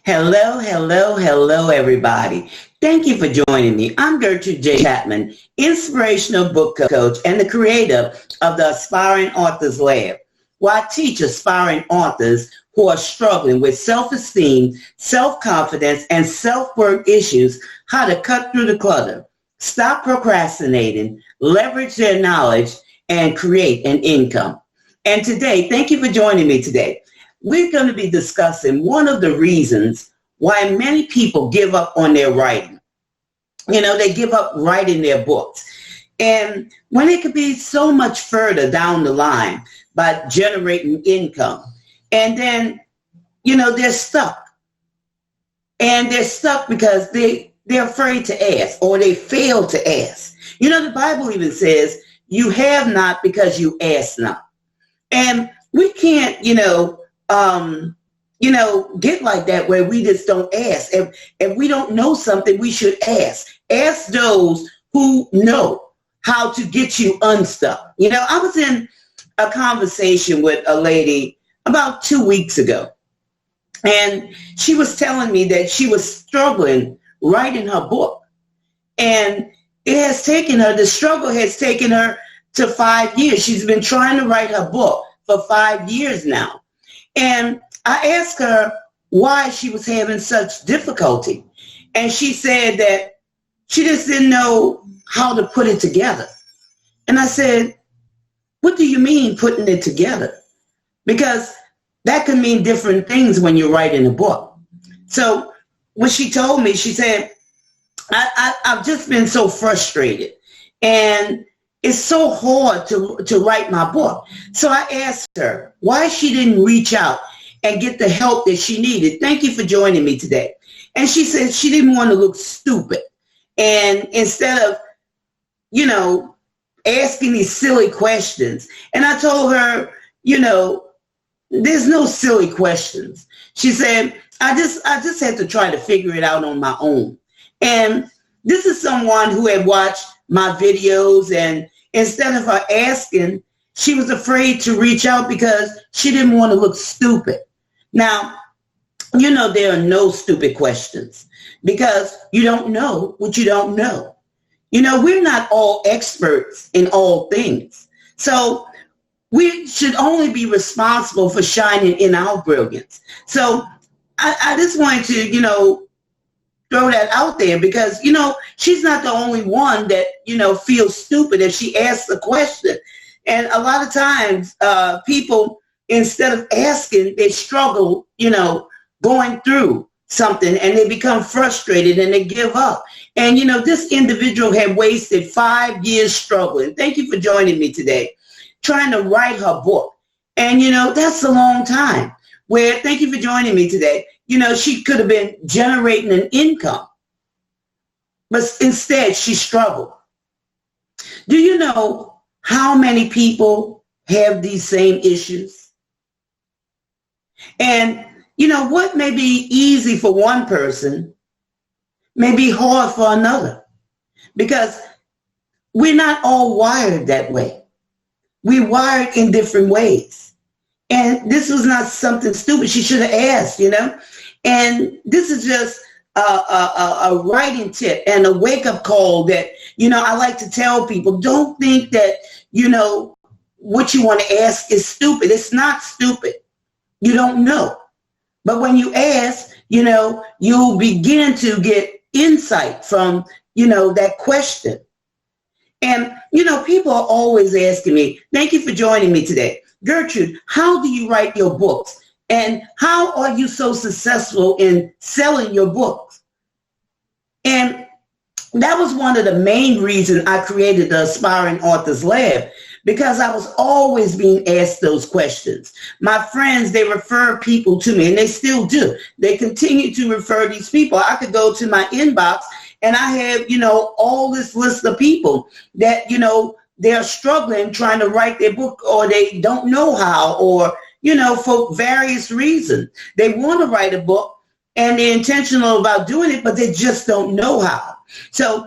Hello, hello, hello, everybody. Thank you for joining me. I'm Gertrude J. Chapman, inspirational book coach and the creator of the Aspiring Authors Lab, where I teach aspiring authors who are struggling with self-esteem, self-confidence, and self-worth issues how to cut through the clutter, stop procrastinating, leverage their knowledge, and create an income. And today, thank you for joining me today. We're going to be discussing one of the reasons why many people give up on their writing. They give up writing their books. And when it could be so much further down the line by generating income. And then, they're stuck. And they're stuck because they're afraid to ask, or they fail to ask. The Bible even says, you have not because you ask not. And we can't, get like that where we just don't ask. If we don't know something, we should ask. Ask those who know how to get you unstuck. I was in a conversation with a lady about 2 weeks ago, and she was telling me that she was struggling writing her book. And the struggle has taken her to 5 years. She's been trying to write her book for 5 years now. And I asked her why she was having such difficulty. And she said that she just didn't know how to put it together. And I said, what do you mean putting it together? Because that could mean different things when you're writing a book. So when she told me, she said, I've just been so frustrated. And it's so hard to write my book. So I asked her why she didn't reach out and get the help that she needed. Thank you for joining me today. And she said she didn't want to look stupid. And instead of, asking these silly questions. And I told her, there's no silly questions. She said, I just had to try to figure it out on my own. And this is someone who had watched my videos, and instead of her asking, she was afraid to reach out because she didn't want to look stupid. Now, there are no stupid questions because you don't know what you don't know. We're not all experts in all things. So we should only be responsible for shining in our brilliance. So I just wanted to, throw that out there because, she's not the only one that, feels stupid if she asks a question. And a lot of times people, instead of asking, they struggle, going through something, and they become frustrated and they give up. And, this individual had wasted 5 years struggling. Thank you for joining me today, trying to write her book. And, that's a long time. Where, thank you for joining me today. She could have been generating an income, but instead she struggled. Do you know how many people have these same issues? And, what may be easy for one person may be hard for another because we're not all wired that way. We're wired in different ways. And this was not something stupid. She should have asked, And this is just a writing tip and a wake-up call that, I like to tell people, don't think that, what you want to ask is stupid. It's not stupid. You don't know. But when you ask, you'll begin to get insight from, that question. And, people are always asking me, thank you for joining me today. Gertrude, how do you write your books? And how are you so successful in selling your books? And that was one of the main reasons I created the Aspiring Authors Lab, because I was always being asked those questions. My friends, they refer people to me, and they still do. They continue to refer these people. I could go to my inbox, and I have, all this list of people that, they're struggling trying to write their book, or they don't know how, or, for various reasons. They want to write a book, and they're intentional about doing it, but they just don't know how. So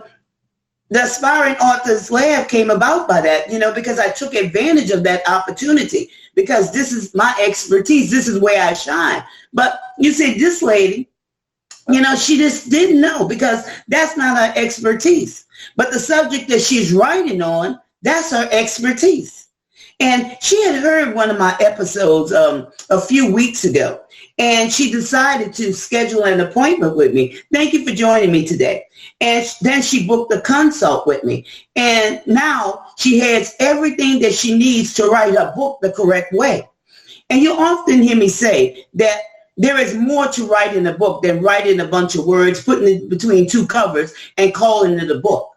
the Aspiring Authors Lab came about by that, because I took advantage of that opportunity, because this is my expertise. This is where I shine. But you see, this lady, She just didn't know because that's not her expertise. But the subject that she's writing on, that's her expertise. And she had heard one of my episodes a few weeks ago, and she decided to schedule an appointment with me. Thank you for joining me today. And then she booked a consult with me. And now she has everything that she needs to write her book the correct way. And you often hear me say that there is more to writing a book than writing a bunch of words, putting it between two covers, and calling it a book.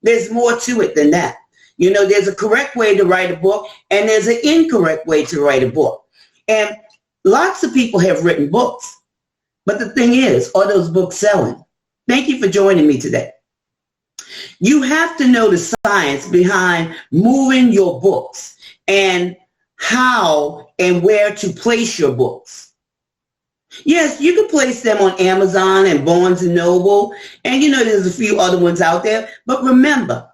There's more to it than that. There's a correct way to write a book, and there's an incorrect way to write a book. And lots of people have written books. But the thing is, are those books selling? Thank you for joining me today. You have to know the science behind moving your books and how and where to place your books. Yes, you can place them on Amazon and Barnes and Noble, and there's a few other ones out there. But remember,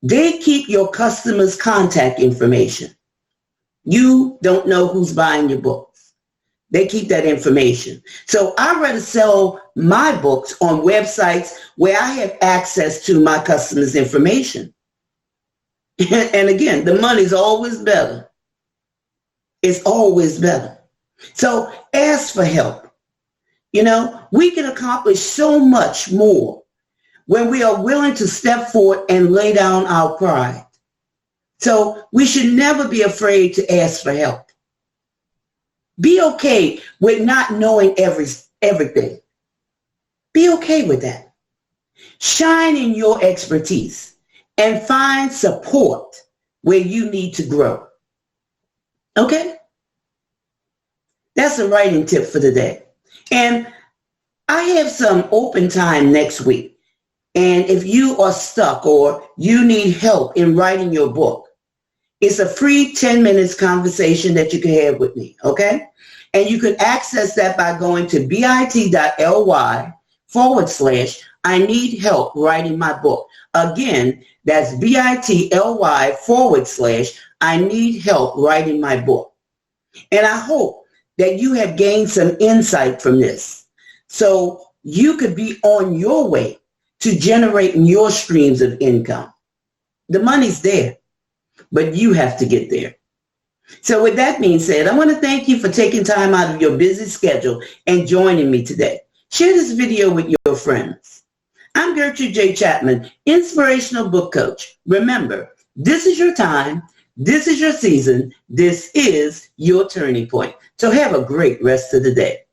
they keep your customers' contact information. You don't know who's buying your books. They keep that information. So I'd rather sell my books on websites where I have access to my customers' information. And again, the money's always better. It's always better. So ask for help. We can accomplish so much more when we are willing to step forward and lay down our pride. So we should never be afraid to ask for help. Be okay with not knowing everything. Be okay with that. Shine in your expertise and find support where you need to grow. Okay? That's a writing tip for today. And I have some open time next week. And if you are stuck or you need help in writing your book, it's a free 10 minutes conversation that you can have with me, okay? And you can access that by going to bit.ly/I need help writing my book. Again, that's bit.ly/I need help writing my book. And I hope that you have gained some insight from this so you could be on your way to generating your streams of income. The money's there, but you have to get there. So with that being said, I want to thank you for taking time out of your busy schedule and joining me today. Share this video with your friends. I'm Gertrude J. Chapman, inspirational book coach. Remember, this is your time. This is your season. This is your turning point. So have a great rest of the day.